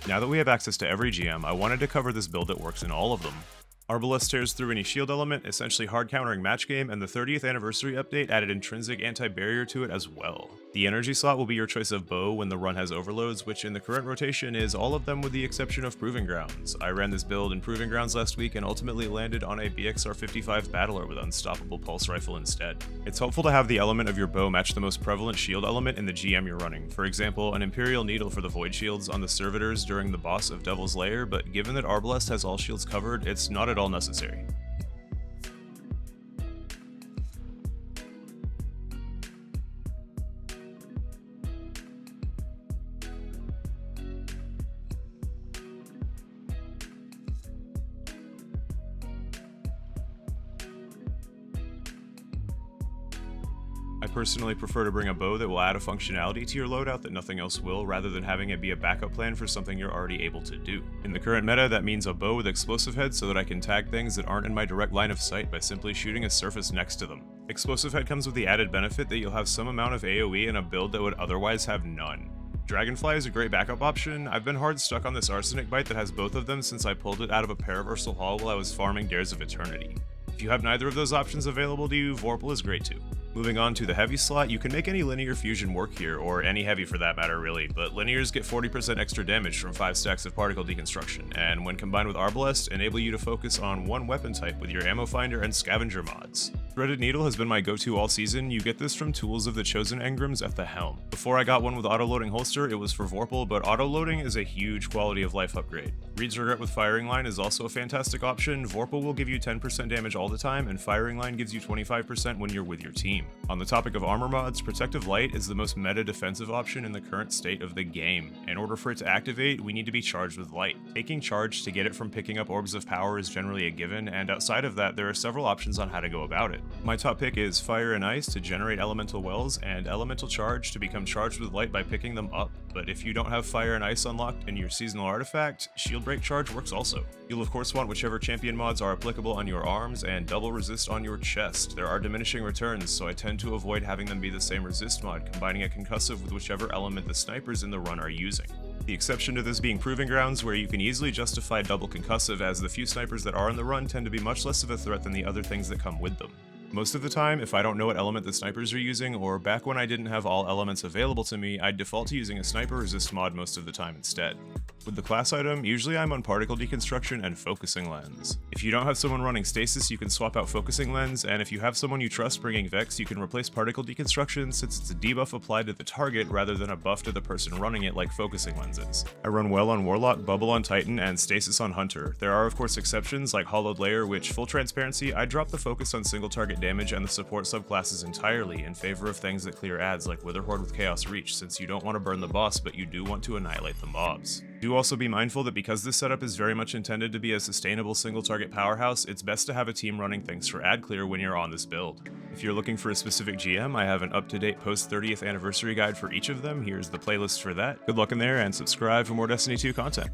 Now that we have access to every GM, I wanted to cover this build that works in all of them. Arbalest tears through any shield element, essentially hard countering match game, and the 30th anniversary update added intrinsic anti-barrier to it as well. The energy slot will be your choice of bow when the run has overloads, which in the current rotation is all of them with the exception of Proving Grounds. I ran this build in Proving Grounds last week and ultimately landed on a BXR-55 Battler with Unstoppable Pulse Rifle instead. It's helpful to have the element of your bow match the most prevalent shield element in the GM you're running. For example, an Imperial Needle for the Void Shields on the Servitors during the boss of Devil's Lair, but given that Arbalest has all shields covered, it's not at all necessary. I personally prefer to bring a bow that will add a functionality to your loadout that nothing else will, rather than having it be a backup plan for something you're already able to do. In the current meta, that means a bow with explosive head so that I can tag things that aren't in my direct line of sight by simply shooting a surface next to them. Explosive head comes with the added benefit that you'll have some amount of AoE in a build that would otherwise have none. Dragonfly is a great backup option. I've been hard stuck on this Arsenic Bite that has both of them since I pulled it out of a Paraversal Haul while I was farming Dares of Eternity. If you have neither of those options available to you, Vorpal is great too. Moving on to the heavy slot, you can make any linear fusion work here, or any heavy for that matter really, but linears get 40% extra damage from 5 stacks of particle deconstruction, and when combined with Arbalest, enable you to focus on one weapon type with your ammo finder and scavenger mods. Threaded Needle has been my go-to all season. You get this from Tools of the Chosen Engrams at the helm. Before I got one with auto-loading holster, it was for Vorpal, but auto-loading is a huge quality of life upgrade. Reed's Regret with Firing Line is also a fantastic option. Vorpal will give you 10% damage all the time, and Firing Line gives you 25% when you're with your team. On the topic of armor mods, Protective Light is the most meta defensive option in the current state of the game. In order for it to activate, we need to be charged with light. Taking charge to get it from picking up Orbs of Power is generally a given, and outside of that, there are several options on how to go about it. My top pick is Fire and Ice to generate Elemental Wells, and Elemental Charge to become charged with light by picking them up. But if you don't have Fire and Ice unlocked in your seasonal artifact, Shield Break Charge works also. You'll of course want whichever champion mods are applicable on your arms, and Double Resist on your chest. There are diminishing returns, so I tend to avoid having them be the same resist mod, combining a concussive with whichever element the snipers in the run are using. The exception to this being Proving Grounds, where you can easily justify double concussive, as the few snipers that are in the run tend to be much less of a threat than the other things that come with them. Most of the time, if I don't know what element the snipers are using, or back when I didn't have all elements available to me, I'd default to using a sniper resist mod most of the time instead. With the class item, usually I'm on Particle Deconstruction and Focusing Lens. If you don't have someone running Stasis, you can swap out Focusing Lens, and if you have someone you trust bringing Vex, you can replace Particle Deconstruction since it's a debuff applied to the target rather than a buff to the person running it like Focusing Lens is. I run well on Warlock, Bubble on Titan, and Stasis on Hunter. There are of course exceptions like Hollowed Layer, which, full transparency, I drop the focus on single target damage and the support subclasses entirely in favor of things that clear ads like Witherhoard with Chaos Reach, since you don't want to burn the boss but you do want to annihilate the mobs. Do also be mindful that because this setup is very much intended to be a sustainable single target powerhouse, it's best to have a team running things for ad clear when you're on this build. If you're looking for a specific GM, I have an up-to-date post 30th anniversary guide for each of them. Here's the playlist for that. Good luck in there and subscribe for more Destiny 2 content.